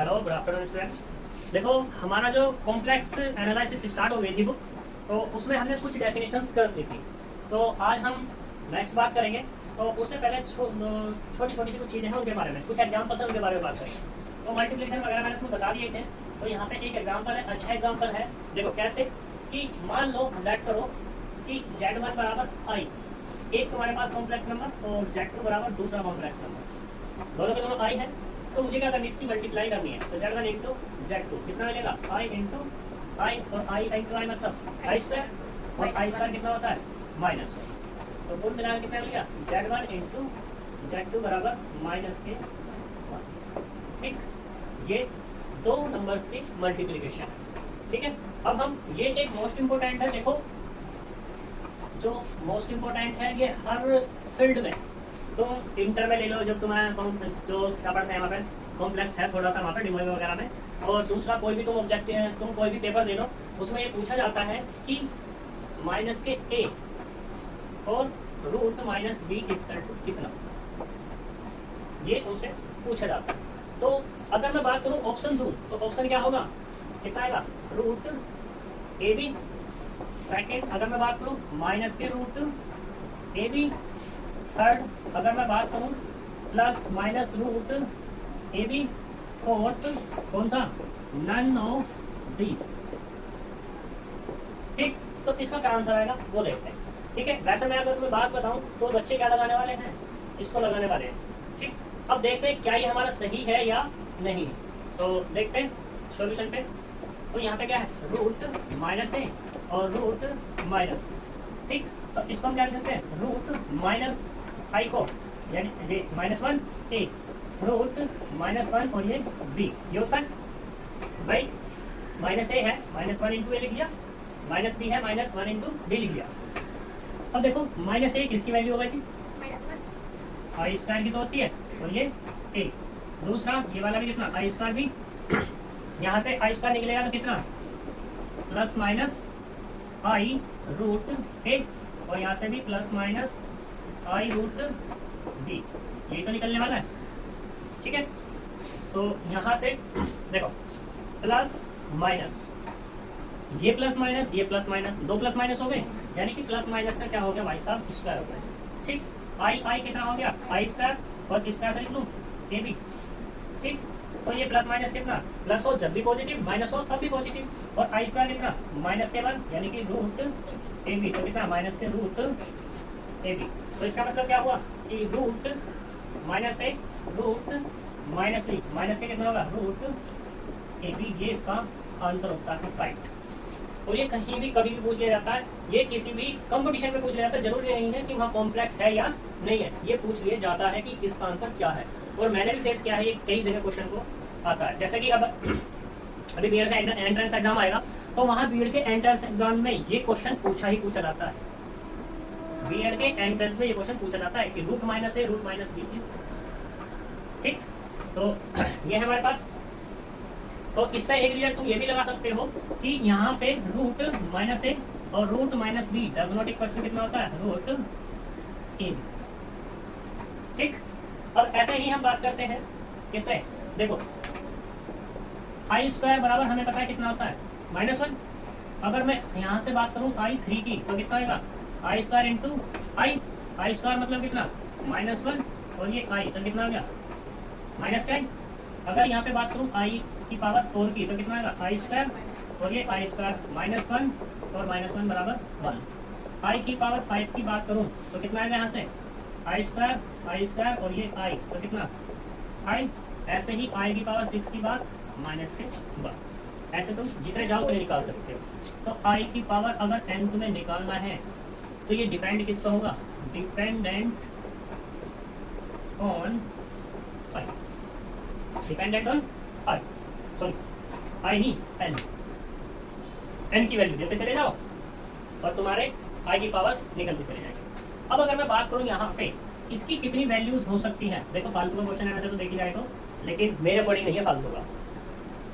Hello, good afternoon students. देखो, हमारा जो कॉम्प्लेक्स एनालिसिस स्टार्ट हो गई थी बुक, तो उसमें हमने कुछ डेफिनेशंस कर दी थी। तो आज हम नेक्स्ट बात करेंगे। तो उससे पहले छोटी छोटी सी कुछ चीज़ें हैं उनके बारे में, कुछ एग्जाम्पल्स हैं उनके बारे में बात करेंगे। तो मल्टीप्लिकेशन वगैरह मैंने तुम्हें बता दिए थे। तो यहाँ पे एक एग्जाम्पल है, अच्छा एग्जाम्पल है। देखो कैसे कि मान लो लेट करो कि Z1 बराबर I, एक तुम्हारे पास कॉम्प्लेक्स नंबर और Z2 बराबर दूसरा कॉम्प्लेक्स नंबर, दोनों के दोनों I है। तो मुझे क्या करनी है, इसकी मल्टीप्लाई करनी है। तो Z1 इंटू Z2 कितना मिलेगा, I इंटू I, और I इंटू I मतलब I स्क्वायर, और I स्क्वायर कितना होता है माइनस। तो कुल मिलाकर कितना मिलेगा, Z1 इंटू Z2 बराबर माइनस के 1। ठीक, ये दो नंबर्स की मल्टीप्लिकेशन है। ठीक है, अब हम ये एक मोस्ट इम्पोर्टेंट है। देखो, जो मोस्ट इम्पोर्टेंट है ये हर फील्ड में, तुम इंटर में ले लो, जब तुम्हें जो क्या पढ़ते हैं वहाँ पे कॉम्प्लेक्स है थोड़ा सा वहाँ पे डिमोई वगैरह में, और दूसरा कोई भी तुम ऑब्जेक्ट तुम कोई भी पेपर दे लो, उसमें ये पूछा जाता है कि माइनस के a और root minus B equal to कितना, ये तुमसे पूछा जाता है। तो अगर मैं बात करूँ ऑप्शन दूँ तो ऑप्शन क्या होगा, कितना आएगा, रूट ए बी। सेकेंड अगर मैं बात करूँ माइनस के रूट ए बी। थर्ड अगर मैं बात करूँ plus minus root A B. Fourth कौन सा, नन ऑफ दिस। ठीक, तो इसका क्या आंसर आएगा वो देखते हैं। ठीक है, वैसे मैं अगर तुम्हें बात बताऊं तो बच्चे क्या लगाने वाले हैं, इसको लगाने वाले हैं। ठीक, अब देखते हैं क्या ये हमारा सही है या नहीं। तो देखते हैं सॉल्यूशन पे। तो यहाँ पे क्या है, रूट माइनस ए और रूट माइनस। ठीक, तो इसको हम क्या लिख सकते हैं, रूट माइनस आई को यानी ये -1 ए, रूट -1 और ये बी, ये होता है भाई। माइनस ए है, -1 इंटू ए लिख दिया, माइनस बी है, -1 इंटू बी लिख दिया। अब देखो माइनस ए किसकी वैल्यू होगा जी, आई स्क्वायर की तो होती है, और ये ए। दूसरा ये वाला भी कितना, आई स्क्वायर भी, यहाँ से आई स्क्वायर निकलेगा तो कितना, प्लस माइनस आई रूट ए, और यहाँ से भी प्लस माइनस आई रूट बी, यही तो निकलने वाला है। ठीक है, तो यहाँ से देखो प्लस माइनस, ये प्लस माइनस, ये प्लस माइनस, दो प्लस माइनस हो गए, यानी कि प्लस माइनस का क्या हो गया भाई साहब, स्क्वायर हो गया। ठीक, आई आई कितना हो गया, आई स्क्वायर, और स्क्वायर से लिख लूँ ए बी। ठीक, तो ये प्लस माइनस कितना, प्लस हो जब भी पॉजिटिव, माइनस हो तब भी पॉजिटिव, और आई स्क्वायर कितना माइनस के 1 यानी कि रूट ए बी, तो कितना माइनस के रूट ए बी। तो इसका मतलब क्या हुआ कि root minus A root minus B, minus के कितना होगा रूट ए बी, ये इसका आंसर होता है राइट। और ये कहीं भी कभी भी पूछ लिया जाता है, ये किसी भी कंपटीशन में पूछ लिया जाता है, जरूरी नहीं है कि वहाँ कॉम्प्लेक्स है या नहीं है, ये पूछ लिया जाता है कि इसका आंसर क्या है। और मैंने भी फेस किया है, ये कई जगह क्वेश्चन को आता है। जैसे कि अब अभी बीएड का एंट्रेंस एग्जाम आएगा, तो वहाँ बीएड के एंट्रेंस एग्जाम में ये क्वेश्चन पूछा ही पूछा जाता है। बीएड के एंट्रेंस में ये क्वेश्चन पूछा जाता है कि root minus A root minus B is this. ठीक, तो ये है हमारे पास। तो इससे एक रिजल्ट तुम ये भी लगा सकते हो कि यहाँ पे रूट माइनस ए और root minus B does not equal to कितना होता है, रूट ए। ठीक, अब ऐसे ही हम बात करते हैं किस पे, देखो आई स्क्वायर बराबर हमें पता है कितना होता है -1। अगर मैं यहाँ से बात करूँ आई 3 की तो कितना होगा, आई स्क्वायर इंटू आई, आई स्क्वायर मतलब कितना -1, और ये आई तो कितना हो गया माइनस का। अगर यहाँ पे बात करूँ आई की पावर 4 की तो कितना आएगा, आई स्क्वायर, और ये आई स्क्वायर -1 और -1 बराबर 1। आई की पावर 5 की बात करूँ तो कितना आएगा, यहाँ से आई स्क्वायर और ये आई तो कितना आई। ऐसे ही आई की पावर 6 की बात माइनस के 1। ऐसे तुम जितने जाओ उतने निकाल सकते हो। तो आई की पावर अगर n तुम्हें निकालना है तो ये डिपेंड किस पर होगा, dependent on I, dependent on I, sorry I नहीं एन, एन की वैल्यू देते चले जाओ और तुम्हारे आई की पावर्स निकलती चले जाएंगे। अब अगर मैं बात करूँ यहाँ पे इसकी कितनी वैल्यूज हो सकती हैं, देखो फालतू का क्वेश्चन है वैसे तो देखी जाए तो, लेकिन मेरे अकॉर्डिंग नहीं है फालतू का।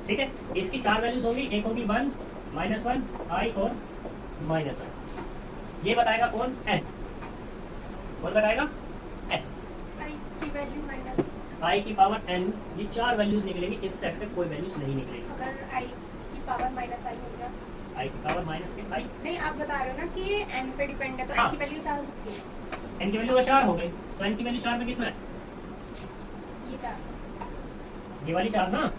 ठीक है, इसकी 4 वैल्यूज होंगी, एक होगी 1 -1 आई और -1। ये बताएगा कौन, एन, कौन बताएगा, एन। आई की वैल्यू आई की पावर n, ये 4 वैल्यूज निकलेंगी, इस सेट में कोई वैल्यूज नहीं निकलेगी। अगर आई की पावर माइनस आई हो गया, आई की पावर माइनस के आई, नहीं आप बता रहे हो ना कि n पे डिपेंड है, तो हाँ। n की वैल्यू 4 हो सकती है। n की वैल्यू 4 हो गई, तो n की वैल्यू 4 में कितना है? ये 4। ये वाली 4 ना,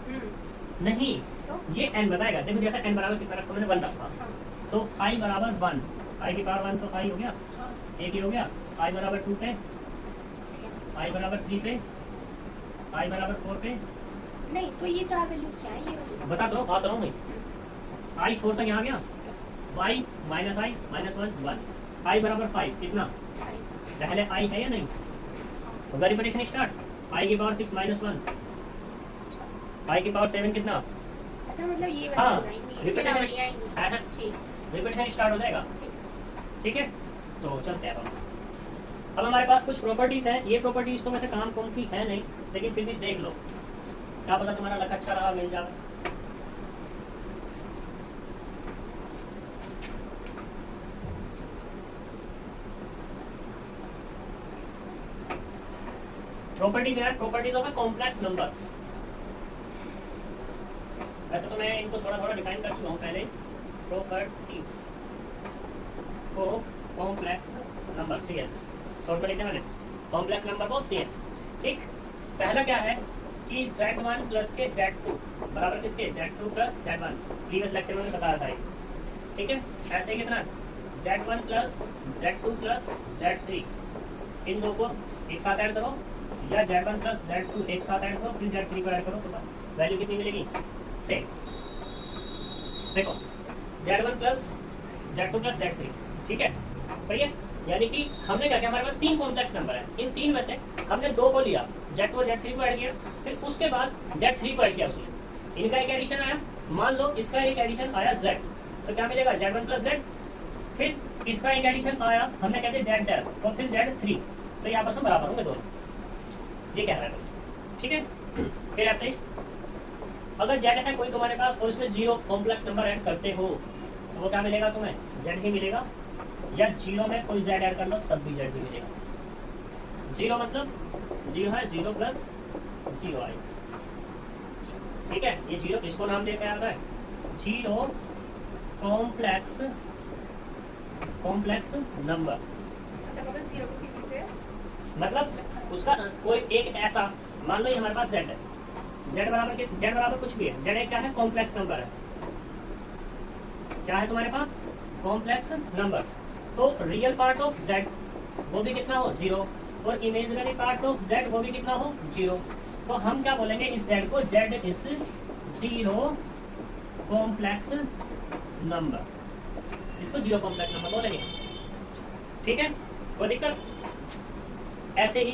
नहीं तो ये n बताएगा। देखो जैसा n बराबर कितना रखा मैंने 1 रखा, हाँ तो i बराबर 1, i की पावर 1 तो i हो गया, हाँ एक ही हो गया। i बराबर 2 पे, ठीक है। i बराबर 3 पे, i बराबर 4 पे, नहीं तो ये 4 वैल्यूज क्या है ये वाली? बता तो रहा हूँ मैं। i 4 तक यहाँ गया, ठीक है। y minus i minus 1 1, i बराबर 5 कितना? आई पहले i है या नहीं? होगा रिपीटेशन स्टार्ट, i की पावर 6 माइनस 1, i की पावर 7 कितना? अच्छा मतलब ये हाँ, वैल्यू आएंगी, इसके अलावा नहीं आएंगी। हाँ, हाँ। ठीक रिपीटेशन स्टार्ट हो जाएगा, ठीक। ठीक है। तो चलते हैं अब हमारे पास कुछ प्रॉपर्टीज हैं। ये प्रॉपर्टीज तो वैसे काम कौन की है नहीं, लेकिन फिर भी देख लो, क्या पता तुम्हारा लक अच्छा रहा मिल जाए। प्रॉपर्टीज है, properties of a complex number. वैसे तो मैं इनको थोड़ा थोड़ा डिफाइन कर चुका हूँ पहले। Properties of complex number, C N short में लिखा मैंने, कॉम्प्लेक्स नंबर को सी एन। ठीक, पहला क्या है कि z1 प्लस के z2 बराबर किसके? z2 plus z1, previous lecture में बताया था ये। ठीक है, ऐसे ही कितना z1 plus z2 plus z3, इन दो को एक साथ ऐड करो, या z1 प्लस z2 एक साथ ऐड करो, फिर z3 को ऐड करो, तो वैल्यू कितनी मिलेगी? सेम। देखो z1 plus z2 plus z3, ठीक है, सही है। यानी कि हमने क्या किया, हमारे पास 3 कॉम्प्लेक्स नंबर है, इन 3 में से हमने 2 को लिया, z2 और z3 को ऐड किया, फिर उसके बाद z3 को ऐड किया उसमें, इनका एक एडिशन आया, मान लो इसका एक एडिशन आया z, तो क्या मिलेगा? z1 प्लस z, फिर इसका एक एडिशन आया, हमने कहते z डैश, और फिर z3, तो ये आपस में बराबर होंगे दोनों, ये कह रहा है बस, ठीक है। फिर ऐसे ही अगर z है कोई तुम्हारे पास और उसमें 0 कॉम्प्लेक्स नंबर ऐड करते हो, तो वो क्या मिलेगा तुम्हें? z ही मिलेगा, या 0 में कोई z ऐड कर लो तब भी z ही मिलेगा। 0 मतलब 0 है, 0 प्लस 0 आई, ठीक है। ये 0 किसको नाम देकर आता है? 0 कॉम्प्लेक्स नंबर, मतलब अगर 0 को किसी से मतलब उसका कोई एक ऐसा, मान लो ये हमारे पास z है, z बराबर कुछ भी है, z एक क्या है? कॉम्प्लेक्स नंबर है। क्या है तुम्हारे पास? Complex number. तो रियल पार्ट ऑफ z वो भी कितना हो? 0, और इमेजिनरी पार्ट ऑफ z वो भी कितना हो? 0। तो हम क्या बोलेंगे इस z को? z इज 0 कॉम्प्लेक्स नंबर, इसको 0 कॉम्प्लेक्स नंबर बोलेंगे, ठीक है, कोई दिक्कत? ऐसे ही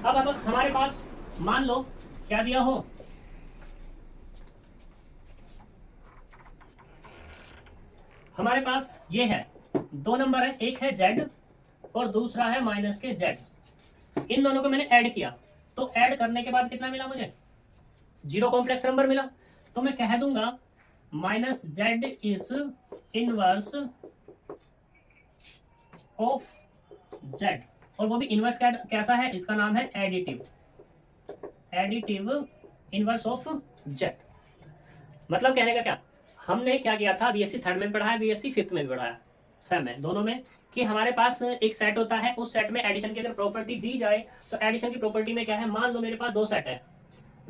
अब हमारे पास मान लो क्या दिया हो, हमारे पास ये है 2 नंबर है, एक है z और दूसरा है माइनस के z। इन दोनों को मैंने ऐड किया, तो ऐड करने के बाद कितना मिला मुझे? 0 कॉम्प्लेक्स नंबर मिला। तो मैं कह दूंगा minus z is inverse of z, और वो भी इनवर्स कैसा है? इसका नाम है एडिटिव इनवर्स ऑफ z। मतलब कहने का क्या, हमने क्या किया था, बीएससी 3rd में पढ़ाया, बीएससी 5th में भी पढ़ाया, सेम है दोनों में, कि हमारे पास एक सेट होता है, उस सेट में एडिशन की अगर प्रॉपर्टी दी जाए, तो एडिशन की प्रॉपर्टी में क्या है, मान लो मेरे पास 2 सेट है,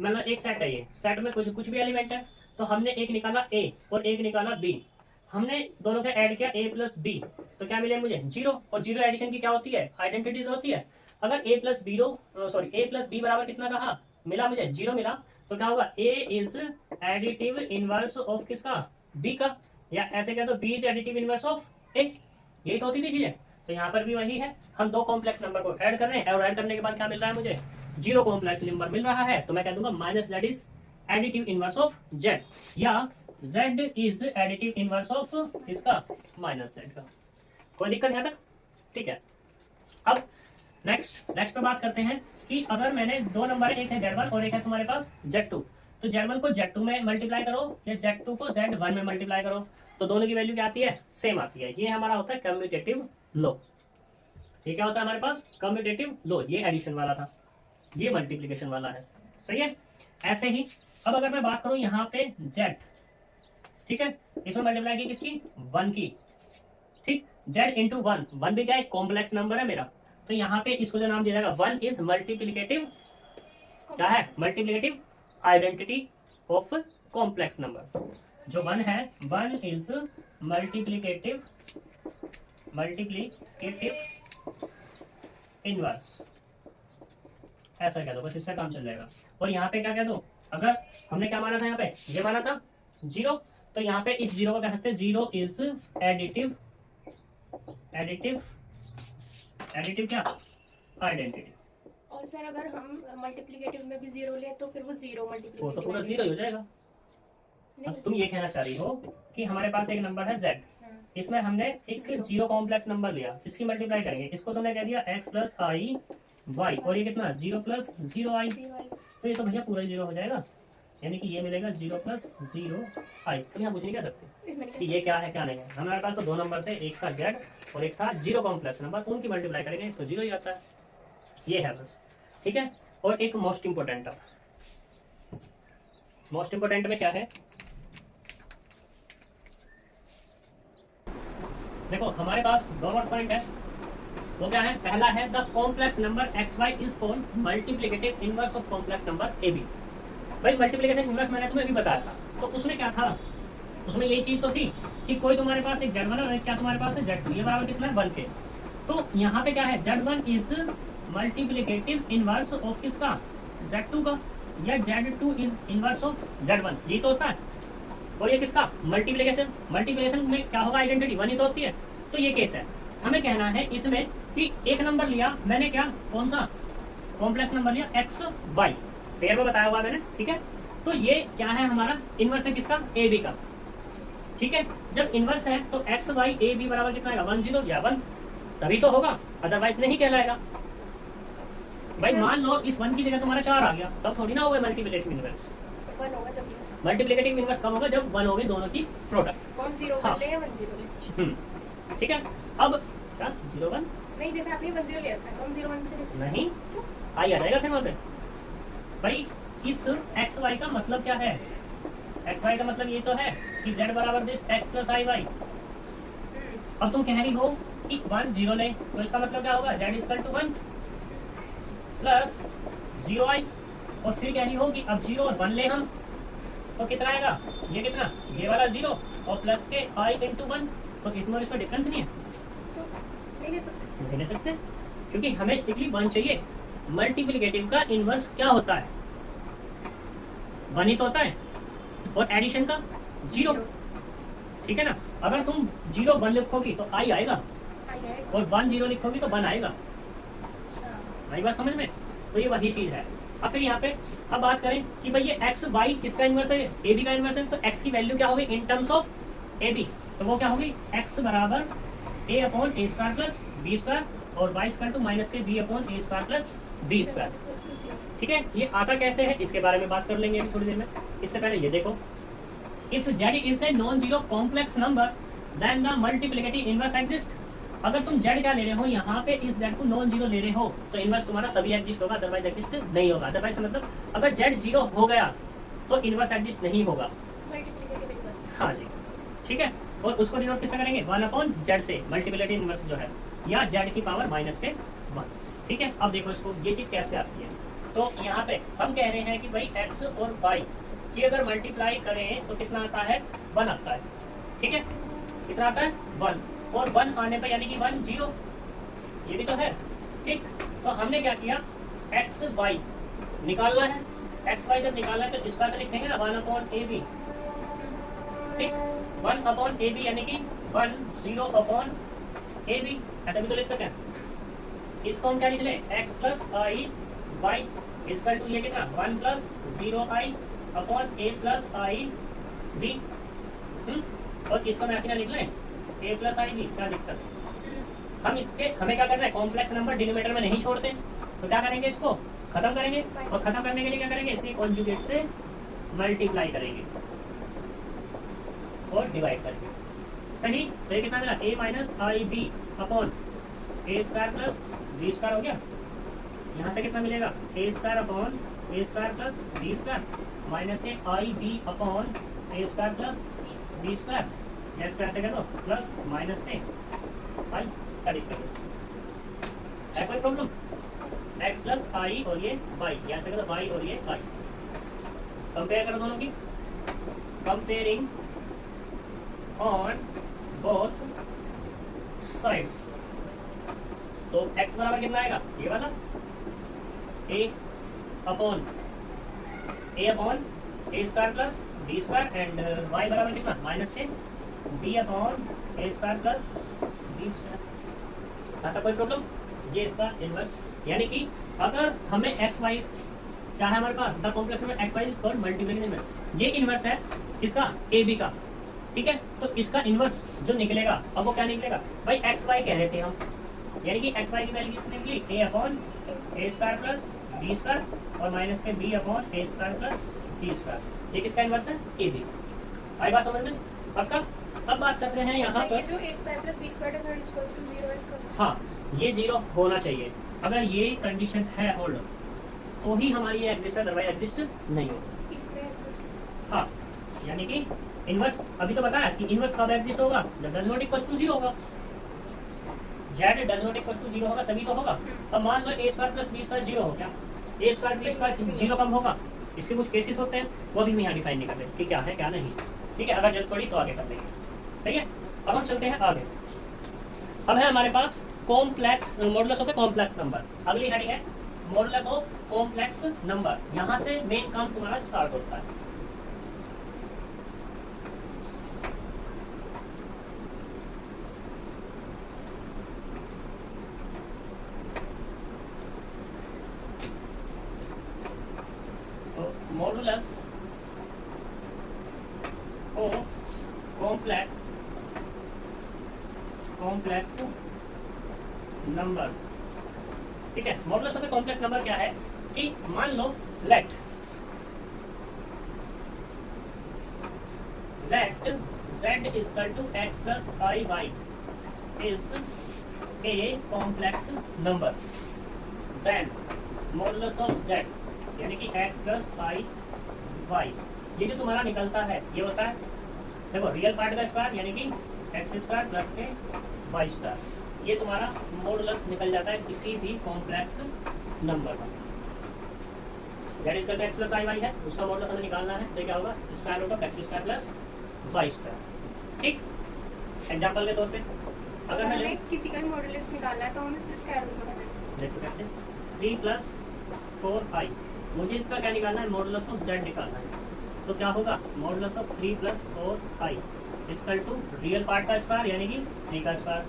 मतलब एक सेट है, ये सेट में कुछ भी एलिमेंट है, तो हमने एक निकाला a और एक निकाला b, हमने दोनों का ऐड किया a प्लस b, तो क्या मिले मुझे? 0। और 0 एडिशन की क्या होती है? आइडेंटिटी होती है। अगर a प्लस b बराबर कितना कहा मिला मुझे? 0 मिला, तो क्या होगा? a is additive inverse of किसका? b का, या ऐसे कह दो b is additive inverse of a। यही तो होती थी चीजें, तो यहाँ पर भी वही है, हम 2 कॉम्प्लेक्स नंबर को ऐड कर रहे हैं, और ऐड करने के बाद क्या मिल रहा है मुझे? 0 कॉम्प्लेक्स नंबर मिल रहा है, तो मैं कह दूंगा minus z is additive inverse of z, या z is additive inverse of इसका? माइनस z का। कोई दिक्कत यहाँ तक? ठीक है। अब नेक्स्ट पे बात करते हैं कि अगर मैंने 2 नंबर है, एक है z1 और एक है तुम्हारे पास z2, तो z1 को z2 में मल्टीप्लाई करो, या z2 को z1 में मल्टीप्लाई करो, तो दोनों की वैल्यू क्या आती है? सेम आती है। ये हमारा होता है कम्यूटेटिव लॉ। ये क्या होता है हमारे पास? Commutative law. ये एडिशन वाला था, ये मल्टीप्लिकेशन वाला है। सही है। ऐसे ही अब अगर मैं बात करूं यहाँ पे z, ठीक है, इसमें मल्टीप्लाई की किसकी, 1 की, ठीक, z इंटू 1, 1 भी क्या है, कॉम्प्लेक्स नंबर है मेरा, तो यहाँ पे इसको जो नाम दिया जाएगा 1 इज मल्टीप्लिकेटिव, क्या है, multiplicative identity of complex number. जो 1 है, 1 इज मल्टीप्लिकेटिव इनवर्स, ऐसा कह दो बस, इससे काम चल जाएगा। और यहाँ पे क्या कह दो, अगर हमने क्या माना था, यहाँ पे ये माना था 0, तो यहाँ पे इस 0 को कह सकते हैं 0 इज एडिटिव क्या, आइडेंटिटी। और सर अगर हम मल्टीप्लिकेटिव में भी 0 ले तो फिर वो 0 मल्टीप्लिकेटिव वो तो पूरा 0 ही हो जाएगा। अब तुम ये कहना चाह रही हो कि हमारे पास एक नंबर है z, इसमें हमने एक 0 कॉम्प्लेक्स नंबर लिया, इसकी मल्टीप्लाई करेंगे, इसको तुमने कह दिया x प्लस आई वाई, और ये कितना 0 प्लस 0 आई, तो ये तो भैया पूरा 0 हो जाएगा, यानी कि ये मिलेगा 0 प्लस 0 आई। तो यहाँ पूछ नहीं क्या सकते कि ये क्या है क्या नहीं है, हमारे पास तो 2 नंबर थे, एक था z और एक था 0 कॉम्प्लेक्स नंबर, उनकी मल्टीप्लाई करेंगे तो 0 ही आता है, ये है बस, ठीक है। और एक मोस्ट इंपोर्टेंट, मोस्ट इंपोर्टेंट में क्या है, देखो हमारे पास दोनों पॉइंट है, वो क्या है, पहला है the complex number xy is called multiplicative inverse of complex number ab। भाई मल्टीप्लिकेशन इनवर्स मैंने तुम्हें अभी बताया था, तो उसमें क्या था, उसमें यही चीज तो थी कि कोई तुम्हारे पास एक z1 और एक क्या तुम्हारे पास है z2, ये बराबर कितना है 1 के, तो यहाँ पे क्या है z1 is multiplicative inverse of किसका, z2 का, या z2 is inverse of z1, ये तो होता है। और ये किसका, मल्टीप्लिकेशन में क्या होगा, आइडेंटिटी 1 ही तो होती है। तो ये केस है, हमें कहना है इसमें कि एक नंबर लिया मैंने, क्या, कौन सा कॉम्प्लेक्स नंबर लिया x y, पेयर में बताया हुआ मैंने, ठीक है। तो ये क्या है, हमारा इनवर्स है किसका, ए बी का, ठीक है। जब इनवर्स है तो x y a b बराबर कितना आएगा, 1 0 या 1, तभी तो होगा, अदरवाइज नहीं कहलाएगा। भाई मान लो इस 1 की जगह तुम्हारा 4 आ गया, तब थोड़ी ना होगा मल्टीप्लिकेटिव इनवर्स। 1 होगा जब मल्टीप्लिकेटिव इनवर्स कब होगा, जब 1 होगी दोनों की प्रोडक्ट, 1 0 हाँ। ले 1 0 ले, ठीक है। अब क्या 0 1 नहीं, जैसे आपने 1 0 ले रखा है, 1 0 1 से नहीं आई आ जाएगा फिर वहाँ पे। भाई इस एक्स वाई का मतलब क्या है, एक्स वाई का मतलब ये तो है कि z बराबर this x plus i Y. अब तुम कह रही हो कि 1 0 ले, तो इसका मतलब क्या होगा, z इक्वल टू 1 प्लस 0 आई, और फिर कह रही हो कि अब 0 और 1 ले हम, तो कितना आएगा, ये कितना, ये वाला 0 और प्लस के i इंटू 1, तो इसमें और इसमें डिफरेंस नहीं है, नहीं ले सकते, क्योंकि हमें स्ट्रिक्टली 1 चाहिए। मल्टीप्लिकेटिव का इनवर्स क्या होता है, 1 ही तो होता है, और एडिशन का 0, ठीक है ना। अगर तुम 0 1 लिखोगी तो i आएगा, और 1 0 लिखोगी तो 1 आएगा, भाई बात समझ में। तो ये वही चीज है। अब फिर यहाँ पे अब बात करें कि भाई ये एक्स वाई किसका इनवर्स है, ए बी का इनवर्स है, तो एक्स की वैल्यू क्या होगी in terms of A B, तो वो क्या होगी, एक्स बराबर A upon A square plus B square, और वाई स्क्वायर टू माइनस के B upon A square plus B square, ठीक है। ये आता कैसे है इसके बारे में बात कर लेंगे अभी थोड़ी देर में। इससे पहले ये देखो, if z is a non zero complex number then the multiplicative inverse exist. अगर तुम z क्या ले रहे हो, यहाँ पे इस z को नॉन जीरो ले रहे हो, तो इनवर्स तुम्हारा तभी एग्जिस्ट होगा, अदरवाइज एग्जिस्ट नहीं होगा। अदरवाइज मतलब अगर z 0 हो गया तो इनवर्स एग्जिस्ट नहीं होगा, मल्टीप्लिकेटिव इनवर्स, हाँ जी, ठीक है। और उसको डिनोट किससे करेंगे, 1 अपॉन z से, मल्टीप्लिकेटिव इनवर्स जो है, या z की पावर माइनस के 1, ठीक है। अब देखो इसको, ये चीज कैसे आती है, तो यहाँ पे हम कह रहे हैं कि भाई x और y की अगर मल्टीप्लाई करें तो कितना आता है, 1 आता है, ठीक है। कितना आता है, 1, और 1 आने पर यानी कि 1 0, ये भी तो है, ठीक। तो हमने क्या किया, एक्स वाई निकालना है, एक्स वाई जब निकालना है तो इस पास लिखेंगे ना 1 अपॉन ए बी, ठीक, 1 अपॉन ए बी यानी कि 1 0 अपॉन ए बी, ऐसा भी तो लिख सकते हैं। इसको हम क्या लिख लें, एक्स प्लस आई वाई इसका टू ये कितना, 1 प्लस 0 आई अपॉन ए प्लस आई बी, और इसको हम ऐसे क्या लिख लें, a प्लस आई बी, क्या दिक्कत है। हम इसके, हमें क्या करना है, कॉम्प्लेक्स नंबर डिनोमिनेटर में नहीं छोड़ते, तो क्या करेंगे, इसको खत्म करेंगे, और खत्म करने के लिए क्या करेंगे, इसके कॉन्जुगेट से मल्टीप्लाई करेंगे और डिवाइड करेंगे, सही। तो ये कितना मिला, a minus i B upon A square plus B square हो गया। यहाँ से कितना मिलेगा, a square upon A square plus B square minus के i B upon A square plus B square, A square से कह दो प्लस माइनस के आई का दिक्कत है कोई प्रॉब्लम? एक्स प्लस आई और ये वाई, यहाँ से कह दो वाई और ये आई। कंपेयर करो दोनों की, कंपेयरिंग ऑन बोथ साइड्स। तो x बराबर कितना आएगा? ये वाला a upon A square plus B square and y बराबर कितना? माइनस के b upon A square plus B square. आता कोई प्रॉब्लम? ये इसका इनवर्स, यानी कि अगर हमें एक्स वाई क्या है हमारे पास, the complex number X Y is called multiplication number, ये इनवर्स है इसका ए बी का, ठीक है। तो इसका इनवर्स जो निकलेगा, अब वो क्या निकलेगा भाई, एक्स वाई कह रहे थे हम, यानी कि एक्स वाई की वैल्यू कितनी निकली? ए upon A square plus B square और माइनस के B upon A square plus C square. ये किसका इनवर्स है? A B. आई बात समझ में? पक्का? अब बात करते हैं यहाँ पर, जो a square plus b square is equal to 0 इसका, हाँ ये 0 होना चाहिए। अगर ये कंडीशन है होल्ड तो ही हमारी ये एग्जिस्ट है, अदरवाइज एग्जिस्ट नहीं होगा। इसमें एग्जिस्ट, हाँ यानी कि इनवर्स अभी तो बताया कि इनवर्स कब एग्जिस्ट होगा, जब डज नॉट इक्वल टू 0 होगा। Z does not equal to 0 होगा तभी तो होगा। अब मान लो A square plus B square 0 हो गया, ए स्क्वायर बी स्क्वायर 0 कम होगा। इसके कुछ केसेस होते हैं, वो भी हम यहाँ डिफाइन नहीं कर रहे कि क्या है क्या नहीं, ठीक है। अगर जरूरत पड़ी तो आगे कर लेंगे, सही है। अब हम चलते हैं आगे। अब है हमारे पास complex modulus of a complex number. अगली हेडिंग है मॉडुलस ऑफ कॉम्प्लेक्स नंबर। यहाँ से मेन काम तुम्हारा स्टार्ट होता है। मॉडुलस ऑफ कॉम्प्लेक्स नंबर्स, ठीक है। Modulus of a complex number क्या है कि मान लो late z is equal to x plus i y is a complex number, then modulus of z यानी कि x plus i y, ये जो तुम्हारा निकलता है ये होता है, देखो रियल पार्ट का स्क्वायर यानी कि एक्स स्क्वायर प्लस के वाई स्क्वायर, ये तुम्हारा मॉडुलस निकल जाता है किसी भी कॉम्प्लेक्स नंबर का। Z is equal to X plus i Y है, उसका मॉडुलस हमें निकालना है, तो क्या होगा? Square root of X square plus Y square, ठीक। एग्जांपल के तौर पे अगर मैं हमें किसी का मॉडुलस निकालना है तो हम इसको स्क्वायर रूट में लगाएंगे। देखो कैसे, 3 प्लस 4i, मुझे इसका क्या निकालना है? मॉडुलस ऑफ z निकालना है। तो क्या होगा? Modulus of 3 plus 4i equal to real part का स्क्वायर यानी कि 3 का स्क्वायर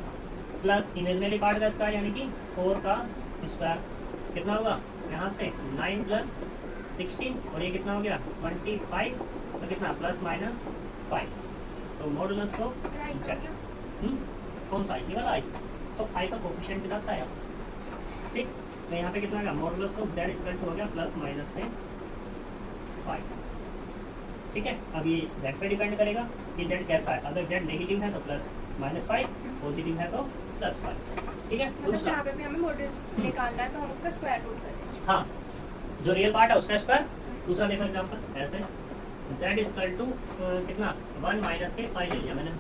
प्लस इमेजिनरी पार्ट का स्क्वायर यानी कि 4 का स्क्वायर। कितना होगा? यहाँ से 9 प्लस 16 और ये कितना हो गया? 25, तो कितना प्लस माइनस 5। तो मॉडुलस ऑफ z, कौन सा ये वाला i, तो i का कोफिशिएंट कितना है, ठीक। तो यहाँ पे कितना आएगा? Modulus of z equal to हो गया प्लस माइनस में 5, ठीक है। अब ये इस z पे डिपेंड करेगा कि z कैसा है। अगर z नेगेटिव है तो प्लस माइनस 5, पॉजिटिव है तो प्लस 5, ठीक है। मतलब जहाँ पे भी हमें मॉडुलस निकालना है तो हम उसका स्क्वायर रूट करेंगे। हाँ, जो रियल पार्ट है उसका स्क्वायर। दूसरा देखो एग्जांपल ऐसे, z इक्वल टू कितना 1 माइनस के i ले लिया मैंने,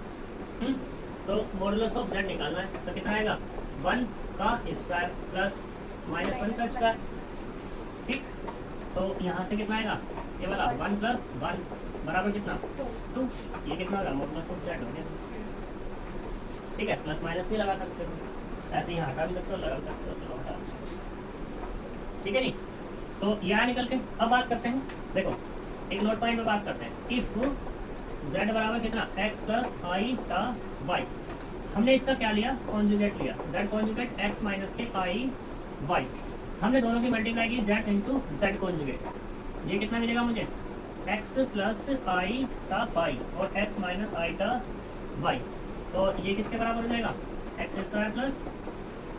तो मॉडुलस ऑफ z निकालना है तो कितना आएगा? 1 का स्क्वायर प्लस माइनस 1 का स्क्वायर, ठीक। तो यहाँ से कितना आएगा? ये वाला 1 प्लस 1 बराबर कितना? 2। ये कितना होगा? मॉडुलस ऑफ z हो गया, ठीक है। प्लस माइनस भी लगा सकते हो, ऐसे यहाँ हटा भी सकते हो, लगा सकते हो, चलो हटा, ठीक है। नहीं तो यहाँ निकल के अब बात करते हैं, देखो एक नोट पॉइंट में बात करते हैं। इफ z बराबर कितना? x प्लस आई का y, हमने इसका क्या लिया? कॉन्जुगेट लिया, z कॉन्जुगेट x माइनस के आई y। हमने दोनों की मल्टीप्लाई की z इंटू जेड कॉन्जुगेट, ये कितना मिलेगा मुझे? x प्लस आई का y और x माइनस आई का y, तो ये किसके बराबर हो जाएगा? X square plus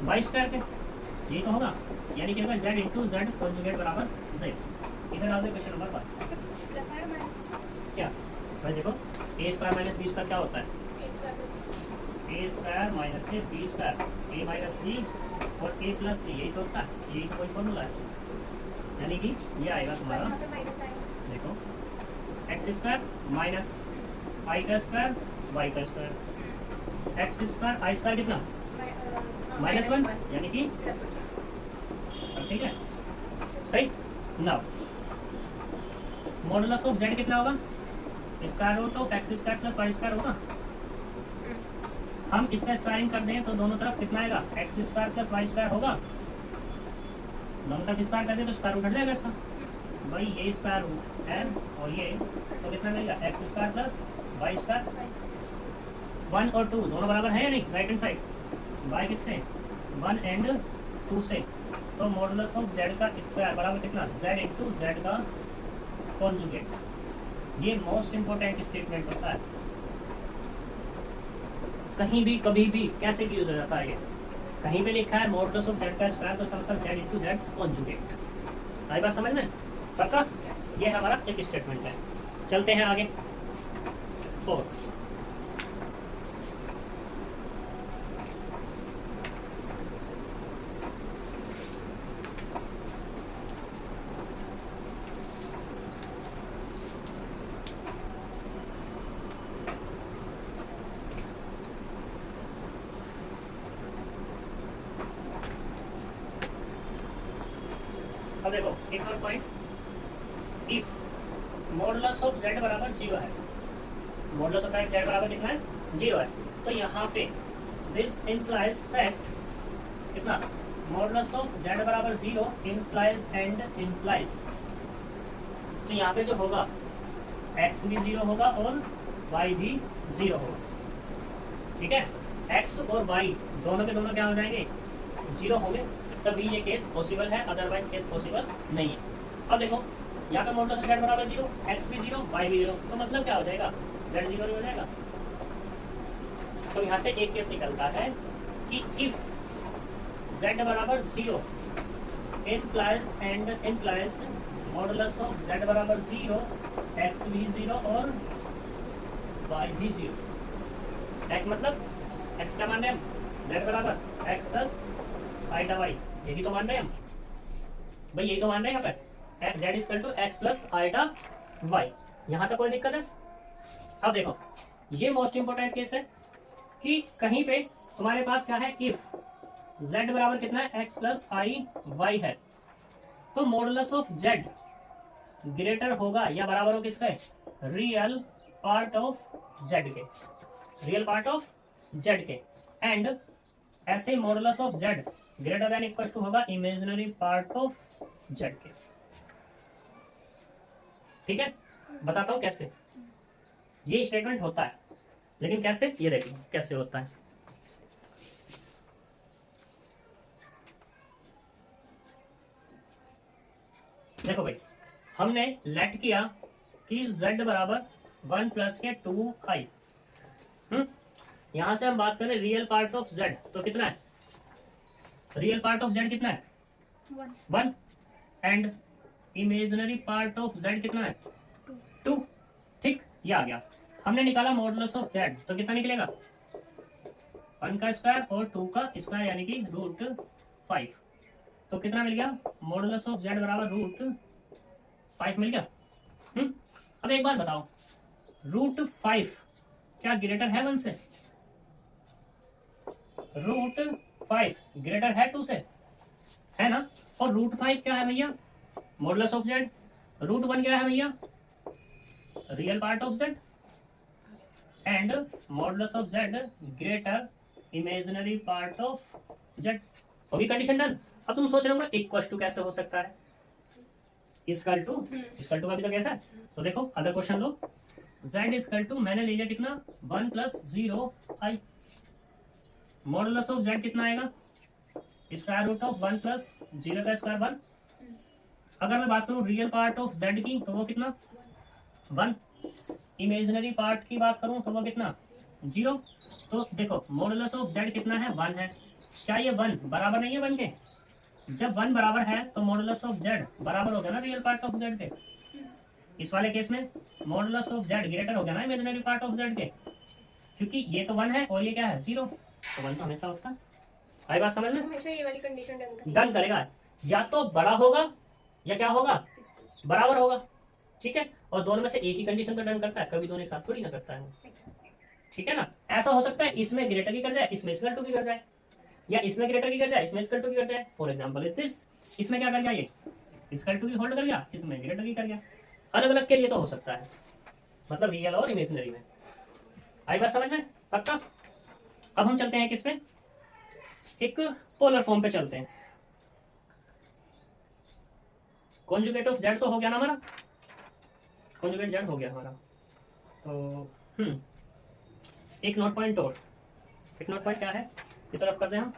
Y square के, ये तो होगा, यानी कि होगा z इंटू जेड कॉन्जुगेट बराबर दिस। इधर आ क्वेश्चन नंबर 1 प्लस है माइनस क्या भाई? देखो A square minus B square क्या होता है? ए स्क्वायर माइनस के B square, A minus B और ए प्लस बी, यही तो होता है, यही तो कोई फॉर्मूला है। यानी कि ये आएगा तुम्हारा, यहाँ पे माइनस आएगा। देखो एक्स स्क्वायर माइनस आई का स्क्वायर वाई का स्क्वायर, एक्स स्क्वायर आई स्क्वायर कितना -1 यानी कि प्लस हो जाएगा। ठीक है सही। नाउ मॉडुलस ऑफ जेड कितना होगा, square root of X square plus Y square होगा। हम इसका स्क्वायरिंग कर दें तो दोनों तरफ कितना आएगा, X square plus Y square होगा। दोनों तरफ स्क्वायर कर दें तो स्क्वायर रूट हट जाएगा इसका, भाई ये स्क्वायर रूट है और ये, तो कितना मिलेगा X square plus Y square. 1 और 2 दोनों बराबर है या नहीं, राइट हैंड साइड, बाय किससे 1 एंड 2 से, तो मॉडुलस ऑफ जेड का स्क्वायर बराबर कितना जेड इंटू जेड का कॉन्जुगेट। ये मोस्ट इंपोर्टेंट स्टेटमेंट होता है, कहीं भी कभी भी कैसे भी यूज हो जाता है। ये कहीं पे लिखा है मॉडुलस ऑफ जेड का स्क्वायर तो इसका मतलब जेड इंटू जेड कॉन्जुगेट। आई बात समझ में सबका, ये हमारा एक स्टेटमेंट है। चलते हैं आगे 4। अब देखो एक और point, if modulus of Z बराबर 0 है, मॉडुलस ऑफ जेड बराबर कितना है 0 है, तो यहाँ पे दिस इंप्लाइज दैट कितना मॉडुलस ऑफ जेड बराबर 0 इंप्लाइज एंड इंप्लाइज, तो यहाँ पे जो होगा x भी 0 होगा और y भी 0 होगा। ठीक है, x और y दोनों के दोनों क्या हो जाएंगे 0 होंगे, तभी ये केस पॉसिबल है, अदरवाइज केस पॉसिबल नहीं है। अब देखो यहाँ पे मॉडुलस ऑफ जेड बराबर 0, x भी 0 y भी 0, तो मतलब क्या हो जाएगा z 0 हो जाएगा। तो यहाँ से एक केस निकलता है कि इफ z बराबर 0 implies and implies modulus of z बराबर 0, x भी 0 और y भी 0। x मतलब x क्या मान रहे हैं हम, z बराबर x प्लस आईटा y, यही तो मान रहे हैं हम भाई, यही तो मान रहे हैं यहाँ पे z equal to x plus iota y। यहाँ तक कोई दिक्कत है। अब देखो ये मोस्ट इंपोर्टेंट केस है कि कहीं पे तुम्हारे पास क्या है, इफ z बराबर कितना है x प्लस आई वाई है, तो मॉडुलस ऑफ z ग्रेटर होगा या बराबर हो किसका, रियल पार्ट ऑफ z के, रियल पार्ट ऑफ z के, एंड ऐसे modulus of z greater than equal to होगा इमेजिनरी पार्ट ऑफ z के। ठीक है, बताता हूं कैसे ये स्टेटमेंट होता है, लेकिन कैसे ये देखिए कैसे होता है। देखो भाई हमने लेट किया कि z बराबर 1 प्लस के 2i, यहां से हम बात करें रियल पार्ट ऑफ z, तो कितना है रियल पार्ट ऑफ z कितना है 1 and imaginary part of z कितना है 2। ठीक, ये आ गया। हमने निकाला मॉडुलस ऑफ z, तो कितना निकलेगा 1 का स्क्वायर और 2 का स्क्वायर यानी कि √5, तो कितना मिल गया मॉडुलस ऑफ z बराबर √5 मिल गया। अब एक बात बताओ, √5 क्या ग्रेटर है 1 से, √5 ग्रेटर है 2 से, है ना, और √5 क्या है भैया मॉडुलस ऑफ z, √1 क्या है भैया real part of z, and modulus of z greater imaginary part of z। होगी कंडीशन डन। अब तुम सोच रहे हो इक्वल टू कैसे हो सकता है, इक्वल टू का भी तो कैसा है, तो देखो अदर क्वेश्चन लो, z इक्वल टू मैंने ले लिया कितना 1 plus 0i, modulus of z कितना आएगा स्क्वायर रूट ऑफ 1 प्लस 0 का स्क्वायर 1। अगर मैं बात करूं रियल पार्ट ऑफ z की तो वो कितना 1, इमेजिनरी पार्ट की बात करूं तो वो कितना 0। तो देखो मॉडुलस ऑफ z कितना है 1 है, क्या ये 1 बराबर नहीं है 1 के, जब 1 बराबर है तो मॉडुलस ऑफ z बराबर हो गया ना रियल पार्ट ऑफ z के। इस वाले केस में मॉडुलस ऑफ z ग्रेटर हो गया ना इमेजिनरी पार्ट ऑफ z के, क्योंकि ये तो 1 है और ये क्या है 0, तो 1 तो हमेशा होता है। आई बात समझ में, हमेशा ये वाली कंडीशन डन करेगा, या तो बड़ा होगा या क्या होगा, बराबर होगा। ठीक है, और दोनों में से एक ही कंडीशन तो डन करता है, कभी दोनों एक साथ थोड़ी ना करता है। ठीक है ना, ऐसा हो सकता है इसमें ग्रेटर की कर जाए, इसमें इक्वल टू की कर जाए, या इसमें ग्रेटर की कर जाए, इसमें इक्वल टू की कर जाए। फॉर एग्जांपल इज दिस, इसमें क्या कर गया, ये इक्वल टू की होल्ड कर गया, इसमें ग्रेटर की कर गया। अलग अलग के लिए तो हो सकता है, मतलब रियल और इमेजिनरी में। आई बात समझ में, पक्का। अब हम चलते हैं किस पे, एक पोलर फॉर्म पे चलते हैं। कॉन्जुगेट ऑफ जेड तो हो गया ना हमारा, कॉन्जुगेट जेड हो गया हमारा। तो एक नोट पॉइंट और, एक नोट पॉइंट क्या है, की तरफ करते हैं हम।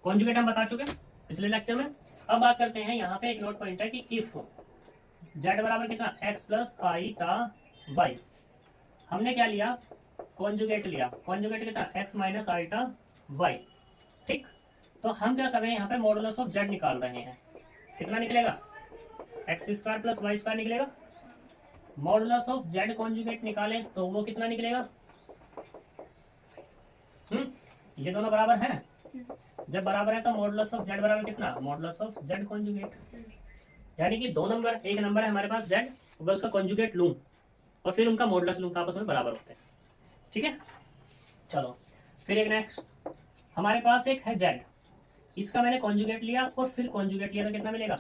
कॉन्जुगेट हम बता चुके पिछले लेक्चर में। अब बात करते हैं, यहाँ पे एक नोट पॉइंट है कि इफ जेड बराबर कितना, एक्स प्लस आई टा वाई, हमने क्या लिया, कॉन्जुगेट लिया। कॉन्जुगेट कितना, एक्स माइनस आई टा वाई। ठीक, तो हम क्या कर रहे हैं, यहाँ पे मॉडुलस ऑफ जेड निकाल रहे हैं। कितना निकलेगा, X square plus Y square निकलेगा। मॉडुलस ऑफ जेड कॉन्जुगेट निकालें तो वो कितना निकलेगा, ये दोनों बराबर हैं। जब बराबर है तो मॉडुलस ऑफ जेड बराबर कितना, मॉडुलस ऑफ जेड कॉन्जुगेट। यानी कि दो नंबर, एक नंबर है हमारे पास जेड, अगर उसका कॉन्जुगेट लूं और फिर उनका मॉडुलस लूं तो आपस में बराबर होते हैं। ठीक है, चलो फिर एक नेक्स्ट, हमारे पास एक है जेड, इसका मैंने कॉन्जुगेट लिया और फिर कॉन्जुगेट लिया तो कितना मिलेगा,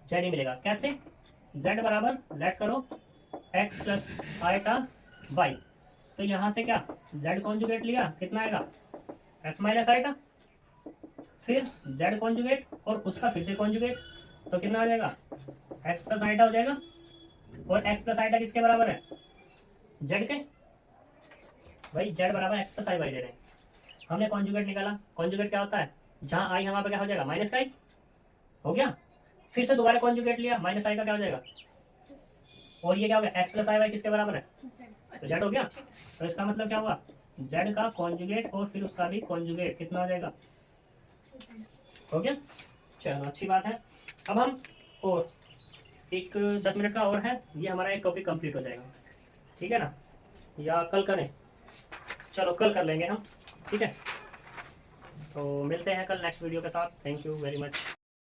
जेड ही मिलेगा। कैसे, जेड बराबर लेट करो एक्स प्लस आईटा वाई, तो यहाँ से क्या, जेड कॉन्जुगेट लिया, कितना आएगा, एक्स माइनस आईटा, फिर जेड कॉन्जुगेट और उसका फिर से कॉन्जुगेट, तो कितना आ जाएगा, एक्स प्लस आईटा हो जाएगा। और एक्स प्लस आईटा किसके बराबर है, जेड के, भाई जेड बराबर x plus i why they रहे हैं। हमने कॉन्जुगेट निकाला, कॉन्जुगेट क्या होता है, जहाँ आई हमारे पे क्या हो जाएगा, माइनस का आई हो गया। फिर से दोबारा कॉन्जुगेट लिया, माइनस आई का क्या हो जाएगा, और ये क्या हो गया, एक्स प्लस आई वाई किसके बराबर है, तो जेड हो गया। तो इसका मतलब क्या हुआ, जेड का कॉन्जुगेट और फिर उसका भी कॉन्जुगेट कितना हो जाएगा, हो गया। चलो अच्छी बात है। अब हम और एक 10 मिनट का और है, ये हमारा एक टॉपिक कंप्लीट हो जाएगा। ठीक है ना, या कल करें, चलो कल कर लेंगे हम। ठीक है, तो मिलते हैं कल नेक्स्ट वीडियो के साथ। Thank you very much.